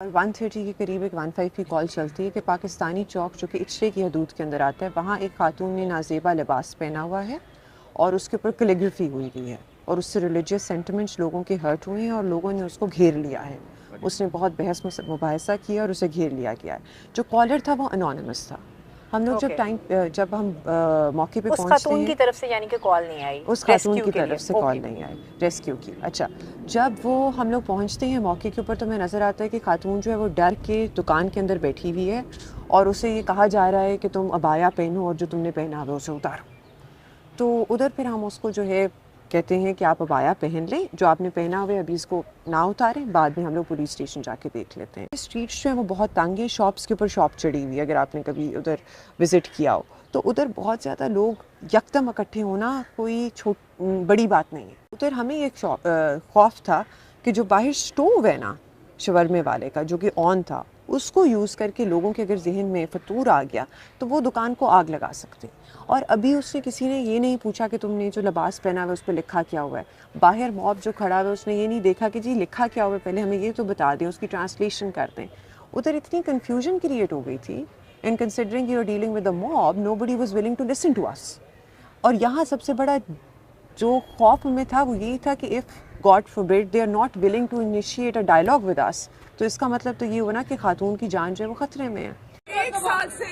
और 1:30 के करीब एक 15 की कॉल चलती है कि पाकिस्तानी चौक जो कि इचरे की हदूद के अंदर आता है, वहाँ एक खातून ने नाजेबा लिबास पहना हुआ है और उसके ऊपर कैलीग्राफी हुई हुई है और उससे रिलीजियस सेंटिमेंट्स लोगों के हर्ट हुए हैं और लोगों ने उसको घेर लिया है। उसने बहुत बहस मुबाहिसा किया और उसे घेर लिया गया है। जो कॉलर था वो अनोनिमस था। हम लोग ओके। जब हम मौके पे उस पहुंचते खातून हैं, की तरफ से यानी कि कॉल नहीं आई उस खातून रेस्क्यू की के तरफ लिए? से कॉल ओके। नहीं आई रेस्क्यू की। अच्छा, जब वो हम लोग पहुंचते हैं मौके के ऊपर तो हमें नज़र आता है कि खातून जो है वो डर के दुकान के अंदर बैठी हुई है और उसे ये कहा जा रहा है कि तुम अबाया पहनो और जो तुमने पहना है उसे उतारो। तो उधर फिर हम उसको जो है कहते हैं कि आप अबाया पहन लें, जो आपने पहना हुआ है अभी इसको ना उतारें, बाद में हम लोग पुलिस स्टेशन जाके देख लेते हैं। स्ट्रीट्स जो है वो बहुत तंग है, शॉप्स के ऊपर शॉप चढ़ी हुई है। अगर आपने कभी उधर विज़िट किया हो तो उधर बहुत ज़्यादा लोग यकदम इकट्ठे होना कोई बड़ी बात नहीं है। उधर हमें एक खौफ था कि जो बाहर स्टोव है ना शवरमे वाले का, जो कि ऑन था, उसको यूज़ करके लोगों के अगर जहन में फतूर आ गया तो वो दुकान को आग लगा सकते। और अभी उससे किसी ने ये नहीं पूछा कि तुमने जो लिबास पहना हुआ है उस पर लिखा क्या हुआ है। बाहर मॉब जो खड़ा हुआ है उसने ये नहीं देखा कि जी लिखा क्या हुआ है, पहले हमें ये तो बता दें, उसकी ट्रांसलेशन कर दें। उधर इतनी कन्फ्यूजन क्रिएट हो गई थी। And considering you are dealing with the mob, nobody was willing to listen to us. और यहाँ सबसे बड़ा जो खौफ हमें था वो यही था कि if God forbid they are not willing to initiate a dialogue with us, तो इसका मतलब तो ये हुआ ना कि खातून की जान जो है वो खतरे में है। 1 साल से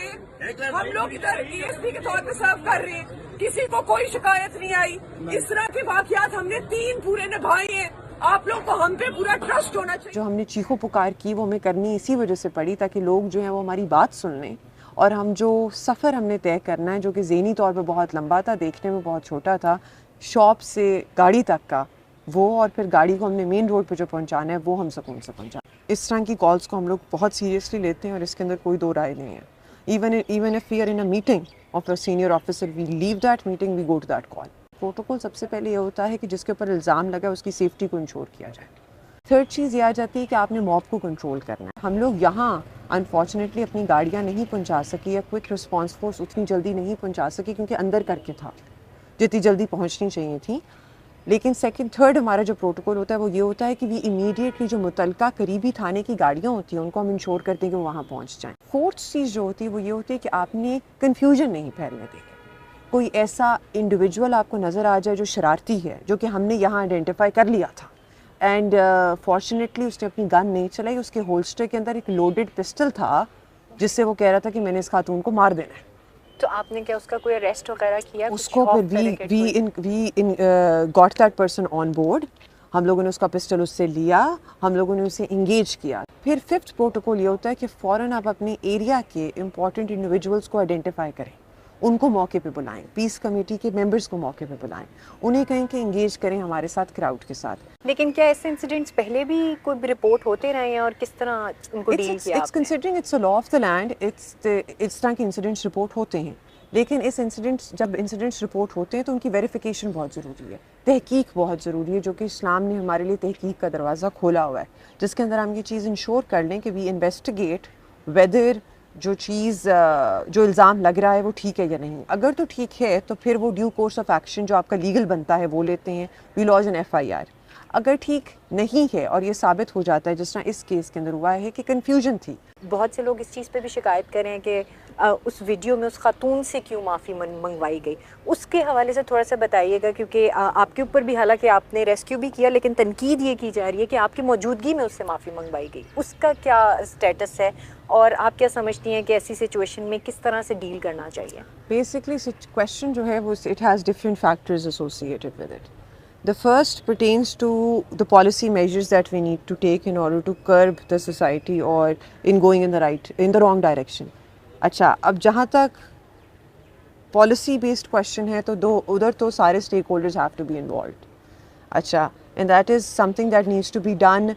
हम लोग इधर ईएसपी के तौर पे सर्व कर रहे हैं, किसी को कोई शिकायत नहीं आई। इस तरह के वाकयात हमने 3 पूरे निभाए हैं। आप लोग को हम पे पूरा ट्रस्ट होना चाहिए। जो हमने चीखो पुकार की वो हमें करनी इसी वजह से पड़ी ताकि लोग जो हैं वो हमारी बात सुन लें। और हम जो सफ़र हमने तय करना है, जो कि ज़हनी तौर पे बहुत लंबा था, देखने में बहुत छोटा था, शॉप से गाड़ी तक का वो, और फिर गाड़ी को हमने मेन रोड पे जो पहुंचाना है वो हम सुकून से पहुंचा। इस तरह की कॉल्स को हम लोग बहुत सीरियसली लेते हैं और इसके अंदर कोई दो राय नहीं है। Even if we are in a meeting of a senior officer, we leave that meeting, we go to that call. Protocol सबसे पहले ये होता है कि जिसके ऊपर इल्ज़ाम लगा उसकी सेफ्टी को इंश्योर किया जाए। थर्ड चीज़ ये आ जाती है कि आपने मॉब को कंट्रोल करना है। हम लोग यहाँ अनफॉर्चुनेटली अपनी गाड़ियाँ नहीं पहुँचा सकी या क्विक रिस्पांस फोर्स उतनी जल्दी नहीं पहुँचा सकी क्योंकि अंदर करके था जितनी जल्दी पहुँचनी चाहिए थी। लेकिन थर्ड हमारा जो प्रोटोकॉल होता है वो ये होता है कि वी इमीडिएटली जो मुतलका करीबी थाने की गाड़ियाँ होती हैं उनको हम इंश्योर करते हैं कि वो वहाँ पहुँच जाएँ। फोर्थ चीज़ जो होती है वो ये होती है कि आपने कन्फ्यूजन नहीं फैलने देनी। कोई ऐसा इंडिविजुअल आपको नज़र आ जाए जो शरारती है, जो कि हमने यहाँ आइडेंटिफाई कर लिया था, एंड फॉर्चुनेटली उसने अपनी गन नहीं चलाई, उसके होल्स्टर के अंदर एक लोडेड पिस्टल था जिससे वो कह रहा था कि मैंने इस खातून को मार देना है। तो आपने क्या उसका कोई अरेस्ट वगैरह किया? उसको फिर we in got that person on board. हम लोगों ने उसका पिस्टल उससे लिया, हम लोगों ने उसे इंगेज किया। फिर फिफ्थ प्रोटोकॉल ये होता है कि फ़ौरन आप अपने एरिया के इंपॉर्टेंट इंडिविजुअल्स को आइडेंटिफाई करें, उनको मौके पे बुलाएं, पीस कमेटी के मेंबर्स को मौके पे बुलाएं, उन्हें कहें कि इंगेज करें हमारे साथ, क्राउड के साथ। लेकिन क्या ऐसे इंसिडेंट्स पहले भी कोई रिपोर्ट होते रहे हैं और किस तरह उनको डील किया आपने? Considering it's a law of the land, इस तरह के इंसिडेंट्स रिपोर्ट होते हैं। लेकिन जब इंसिडेंट्स रिपोर्ट होते हैं तो उनकी वेरिफिकेशन बहुत ज़रूरी है, तहकीक बहुत ज़रूरी है, जो कि इस्लाम ने हमारे लिए तहकीक का दरवाज़ा खोला हुआ है, जिसके अंदर हम ये चीज़ इंश्योर कर लें कि वी इन्वेस्टिगेट वेदर जो चीज़ जो इल्ज़ाम लग रहा है वो ठीक है या नहीं। अगर तो ठीक है तो फिर वो ड्यू कोर्स ऑफ एक्शन जो आपका लीगल बनता है वो लेते हैं, वी लॉज एन FIR। अगर ठीक नहीं है और ये साबित हो जाता है, जिस तरह इस केस के अंदर हुआ है कि कन्फ्यूजन थी। बहुत से लोग इस चीज़ पे भी शिकायत कर रहे हैं कि उस वीडियो में उस खातून से क्यों माफ़ी मंगवाई गई, उसके हवाले से थोड़ा सा बताइएगा, क्योंकि आपके ऊपर भी हालांकि आपने रेस्क्यू भी किया लेकिन तनकीद ये की जा रही है कि आपकी मौजूदगी में उससे माफ़ी मंगवाई गई। उसका क्या स्टेटस है और आप क्या समझती हैं कि ऐसी सिचुएशन में किस तरह से डील करना चाहिए? बेसिकली क्वेश्चन जो है वो it has different factors associated with it. The first pertains to the policy measures that we need to take in order to curb the society or in going in the wrong direction. अच्छा, अब जहाँ तक policy based question है तो उधर तो सारे stakeholders have to be involved. अच्छा, and that is something that needs to be done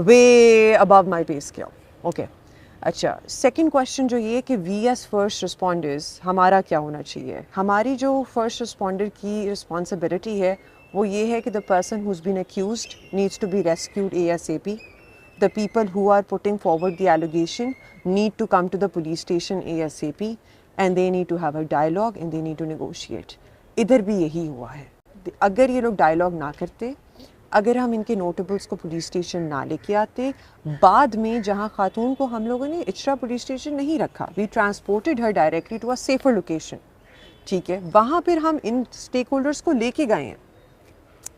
way above my pay scale. Okay. अच्छा, सेकंड क्वेश्चन जो ये कि वी एज फर्स्ट रिस्पॉन्डर्स हमारा क्या होना चाहिए। हमारी जो फर्स्ट रिस्पॉन्डर की रिस्पॉन्सिबिलिटी है वो ये है कि the person who has been accused needs to be rescued ASAP। The people who are putting forward the allegation need to come to the police station ASAP and they need to have a dialogue and they need to negotiate. इधर भी यही हुआ है। अगर ये लोग dialogue ना करते अगर हम इनके नोटेबल्स को पुलिस स्टेशन ना लेके आते, बाद में जहां खातून को हम लोगों ने इचरा पुलिस स्टेशन नहीं रखा, we transported her directly to a safer location, ठीक है, वहाँ फिर हम इन स्टेक होल्डर्स को लेके गए हैं।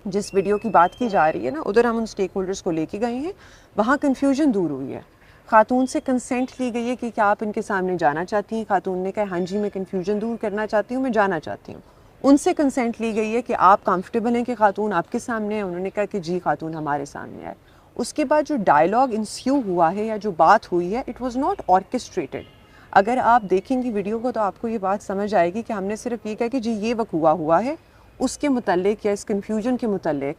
जिस वीडियो की बात की जा रही है ना, उधर हम उन स्टेक होल्डर्स को लेके गए हैं, वहाँ कन्फ्यूजन दूर हुई है। खातून से कंसेंट ली गई है कि क्या आप इनके सामने जाना चाहती हैं। खातून ने कहा हाँ जी, मैं कन्फ्यूजन दूर करना चाहती हूँ, मैं जाना चाहती हूँ। उनसे कंसेंट ली गई है कि आप कंफर्टेबल हैं कि खातून आपके सामने है। उन्होंने कहा कि जी खातून हमारे सामने है। उसके बाद जो डायलॉग इंस्यू हुआ है या जो बात हुई है, इट वाज नॉट ऑर्केस्ट्रेटेड। अगर आप देखेंगी वीडियो को तो आपको ये बात समझ आएगी कि हमने सिर्फ ये कहा कि जी ये वक़्त हुआ है, उसके मुतल्लिक या इस कन्फ्यूजन के मुतल्लिक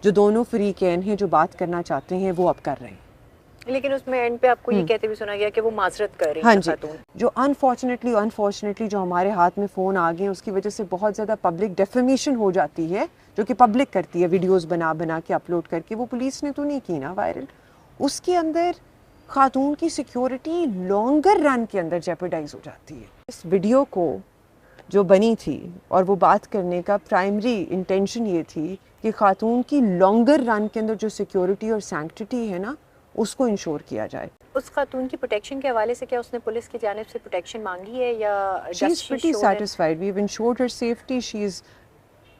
जो दोनों फरीकैन हैं जो बात करना चाहते हैं वो अब कर रहे हैं। लेकिन उसमें एंड पे आपको ये कहते हुए सुना गया कि वो माजरत कर रही हाँ हैं जी, खातून। जो अनफॉर्चुनेटली जो हमारे हाथ में फ़ोन आ गए हैं उसकी वजह से बहुत ज़्यादा पब्लिक डेफेमेशन हो जाती है, जो कि पब्लिक करती है वीडियोस बना बना के अपलोड करके। वो पुलिस ने तो नहीं की ना वायरल। उसके अंदर खातून की सिक्योरिटी लॉन्गर रन के अंदर जेपरडाइज हो जाती है। इस वीडियो को जो बनी थी और वो बात करने का प्राइमरी इंटेंशन ये थी कि खातून की लॉन्गर रन के अंदर जो सिक्योरिटी और सैंक्टिटी है ना, उसको इंश्योर किया जाए। उस खातून की प्रोटेक्शन के हवाले से क्या उसने पुलिस की जानिब से प्रोटेक्शन मांगी है या She is pretty satisfied. We've ensured her safety. She is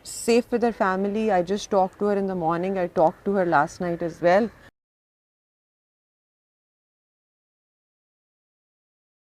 safe with her family. I just talked to her in the morning. I talked to her last night as well.